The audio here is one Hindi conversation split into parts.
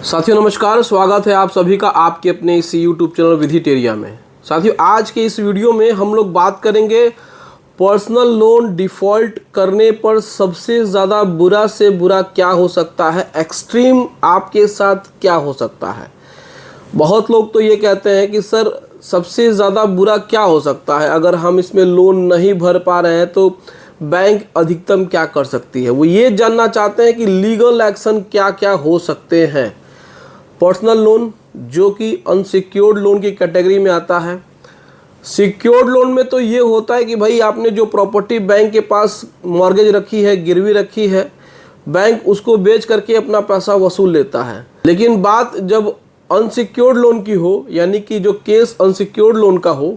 साथियों नमस्कार, स्वागत है आप सभी का आपके अपने इस यूट्यूब चैनल विधिटेरिया में। साथियों आज के इस वीडियो में हम लोग बात करेंगे पर्सनल लोन डिफ़ॉल्ट करने पर सबसे ज़्यादा बुरा से बुरा क्या हो सकता है, एक्सट्रीम आपके साथ क्या हो सकता है। बहुत लोग तो ये कहते हैं कि सर सबसे ज़्यादा बुरा क्या हो सकता है, अगर हम इसमें लोन नहीं भर पा रहे हैं तो बैंक अधिकतम क्या कर सकती है। वो ये जानना चाहते हैं कि लीगल एक्शन क्या क्या हो सकते हैं। पर्सनल लोन जो कि अनसिक्योर्ड लोन की कैटेगरी में आता है। सिक्योर्ड लोन में तो ये होता है कि भाई आपने जो प्रॉपर्टी बैंक के पास मॉर्गेज रखी है, गिरवी रखी है, बैंक उसको बेच करके अपना पैसा वसूल लेता है। लेकिन बात जब अनसिक्योर्ड लोन की हो, यानी कि जो केस अनसिक्योर्ड लोन का हो,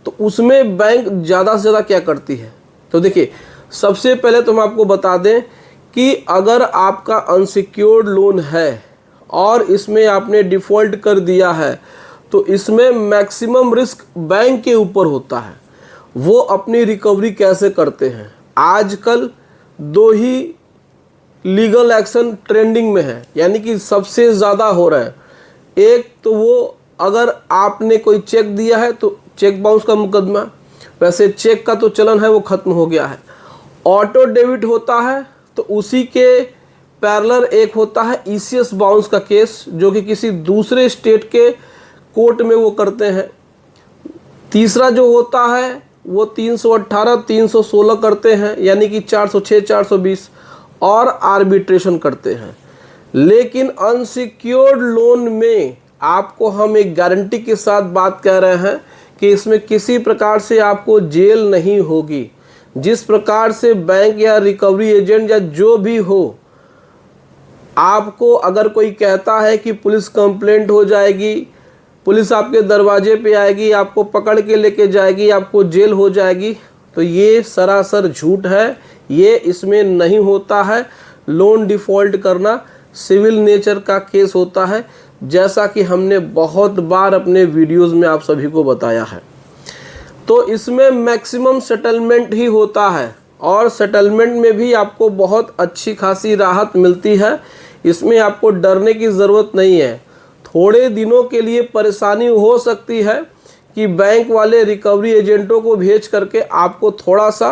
तो उसमें बैंक ज़्यादा से ज़्यादा क्या करती है। तो देखिए, सबसे पहले तो हम आपको बता दें कि अगर आपका अनसिक्योर्ड लोन है और इसमें आपने डिफ़ॉल्ट कर दिया है तो इसमें मैक्सिमम रिस्क बैंक के ऊपर होता है। वो अपनी रिकवरी कैसे करते हैं। आजकल दो ही लीगल एक्शन ट्रेंडिंग में है, यानी कि सबसे ज़्यादा हो रहा है। एक तो वो अगर आपने कोई चेक दिया है तो चेक बाउंस का मुकदमा, वैसे चेक का तो चलन है वो ख़त्म हो गया है। ऑटो डेबिट होता है तो उसी के पैरेलल एक होता है ईसीएस बाउंस का केस, जो कि किसी दूसरे स्टेट के कोर्ट में वो करते हैं। तीसरा जो होता है वो 318, 316 करते हैं, यानी कि 406, 420 और आर्बिट्रेशन करते हैं। लेकिन अनसिक्योर्ड लोन में आपको हम एक गारंटी के साथ बात कह रहे हैं कि इसमें किसी प्रकार से आपको जेल नहीं होगी। जिस प्रकार से बैंक या रिकवरी एजेंट या जो भी हो, आपको अगर कोई कहता है कि पुलिस कंप्लेंट हो जाएगी, पुलिस आपके दरवाजे पे आएगी, आपको पकड़ के लेके जाएगी, आपको जेल हो जाएगी, तो ये सरासर झूठ है। ये इसमें नहीं होता है। लोन डिफ़ॉल्ट करना सिविल नेचर का केस होता है, जैसा कि हमने बहुत बार अपने वीडियोस में आप सभी को बताया है। तो इसमें मैक्सिमम सेटलमेंट ही होता है और सेटलमेंट में भी आपको बहुत अच्छी खासी राहत मिलती है। इसमें आपको डरने की ज़रूरत नहीं है। थोड़े दिनों के लिए परेशानी हो सकती है कि बैंक वाले रिकवरी एजेंटों को भेज करके आपको थोड़ा सा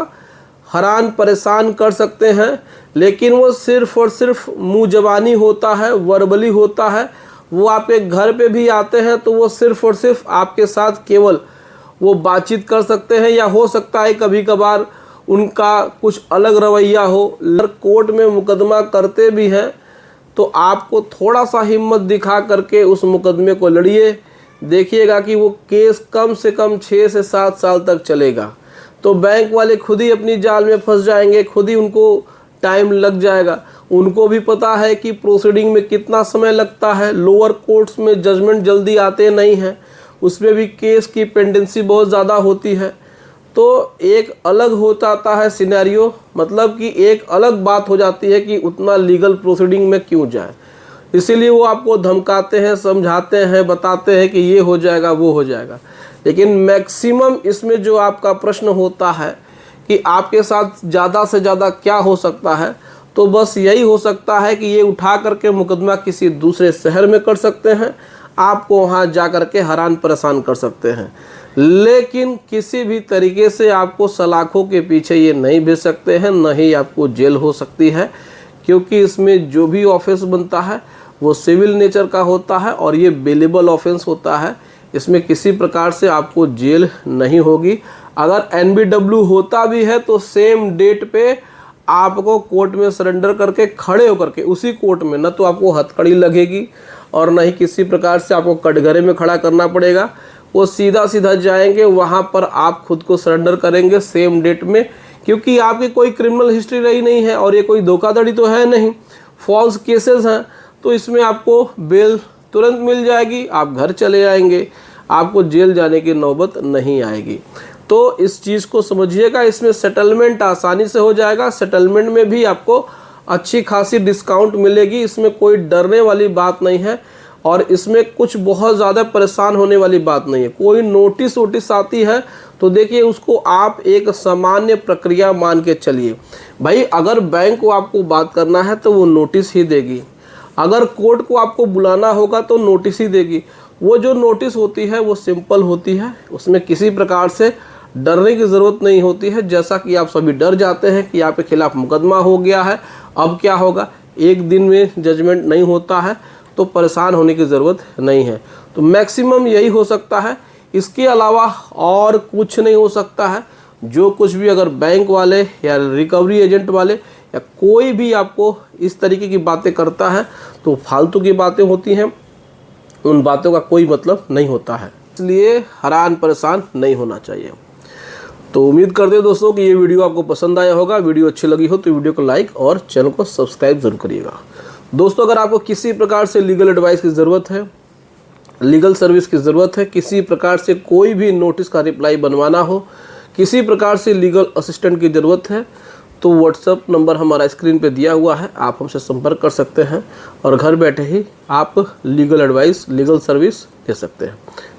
हैरान परेशान कर सकते हैं, लेकिन वो सिर्फ़ और सिर्फ मुँह ज़बानी होता है, वर्बली होता है। वो आपके घर पे भी आते हैं तो वो सिर्फ़ और सिर्फ आपके साथ केवल वो बातचीत कर सकते हैं, या हो सकता है कभी कभार उनका कुछ अलग रवैया हो। कोर्ट में मुकदमा करते भी हैं तो आपको थोड़ा सा हिम्मत दिखा करके उस मुकदमे को लड़िए। देखिएगा कि वो केस कम से कम 6 से 7 साल तक चलेगा। तो बैंक वाले खुद ही अपनी जाल में फंस जाएंगे, खुद ही उनको टाइम लग जाएगा। उनको भी पता है कि प्रोसीडिंग में कितना समय लगता है। लोअर कोर्ट्स में जजमेंट जल्दी आते नहीं हैं, उसमें भी केस की पेंडेंसी बहुत ज़्यादा होती है। तो एक अलग हो जाता है सिनेरियो, मतलब कि एक अलग बात हो जाती है कि उतना लीगल प्रोसीडिंग में क्यों जाए। इसीलिए वो आपको धमकाते हैं, समझाते हैं, बताते हैं कि ये हो जाएगा, वो हो जाएगा। लेकिन मैक्सिमम इसमें जो आपका प्रश्न होता है कि आपके साथ ज़्यादा से ज़्यादा क्या हो सकता है, तो बस यही हो सकता है कि ये उठा करके मुकदमा किसी दूसरे शहर में कर सकते हैं, आपको वहाँ जा कर के हैरान परेशान कर सकते हैं। लेकिन किसी भी तरीके से आपको सलाखों के पीछे ये नहीं भेज सकते हैं, न ही आपको जेल हो सकती है, क्योंकि इसमें जो भी ऑफेंस बनता है वो सिविल नेचर का होता है और ये बेलेबल ऑफेंस होता है। इसमें किसी प्रकार से आपको जेल नहीं होगी। अगर NBW होता भी है तो सेम डेट पे आपको कोर्ट में सरेंडर करके खड़े होकर के उसी कोर्ट में, न तो आपको हथकड़ी लगेगी और न ही किसी प्रकार से आपको कटघरे में खड़ा करना पड़ेगा। वो सीधा सीधा जाएंगे, वहाँ पर आप खुद को सरेंडर करेंगे सेम डेट में, क्योंकि आपकी कोई क्रिमिनल हिस्ट्री रही नहीं है और ये कोई धोखाधड़ी तो है नहीं, फॉल्स केसेस हैं। तो इसमें आपको बेल तुरंत मिल जाएगी, आप घर चले आएंगे, आपको जेल जाने की नौबत नहीं आएगी। तो इस चीज़ को समझिएगा। इसमें सेटलमेंट आसानी से हो जाएगा। सेटलमेंट में भी आपको अच्छी खासी डिस्काउंट मिलेगी। इसमें कोई डरने वाली बात नहीं है और इसमें कुछ बहुत ज़्यादा परेशान होने वाली बात नहीं है। कोई नोटिस वोटिस आती है तो देखिए उसको आप एक सामान्य प्रक्रिया मान के चलिए। भाई अगर बैंक को आपको बात करना है तो वो नोटिस ही देगी। अगर कोर्ट को आपको बुलाना होगा तो नोटिस ही देगी। वो जो नोटिस होती है वो सिंपल होती है, उसमें किसी प्रकार से डरने की ज़रूरत नहीं होती है। जैसा कि आप सभी डर जाते हैं कि आपके खिलाफ मुकदमा हो गया है, अब क्या होगा, एक दिन में जजमेंट नहीं होता है, तो परेशान होने की ज़रूरत नहीं है। तो मैक्सिमम यही हो सकता है, इसके अलावा और कुछ नहीं हो सकता है। जो कुछ भी अगर बैंक वाले या रिकवरी एजेंट वाले या कोई भी आपको इस तरीके की बातें करता है तो फालतू की बातें होती हैं, उन बातों का कोई मतलब नहीं होता है। इसलिए हैरान परेशान नहीं होना चाहिए। तो उम्मीद करते हैं दोस्तों कि ये वीडियो आपको पसंद आया होगा। वीडियो अच्छी लगी हो तो वीडियो को लाइक और चैनल को सब्सक्राइब जरूर करिएगा। दोस्तों, अगर आपको किसी प्रकार से लीगल एडवाइस की ज़रूरत है, लीगल सर्विस की ज़रूरत है, किसी प्रकार से कोई भी नोटिस का रिप्लाई बनवाना हो, किसी प्रकार से लीगल असिस्टेंट की ज़रूरत है, तो व्हाट्सएप नंबर हमारा स्क्रीन पे दिया हुआ है, आप हमसे संपर्क कर सकते हैं और घर बैठे ही आप लीगल एडवाइस, लीगल सर्विस ले सकते हैं।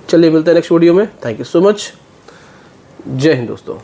चलिए मिलते हैं नेक्स्ट वीडियो में। Thank you so much. जय हिंद दोस्तों।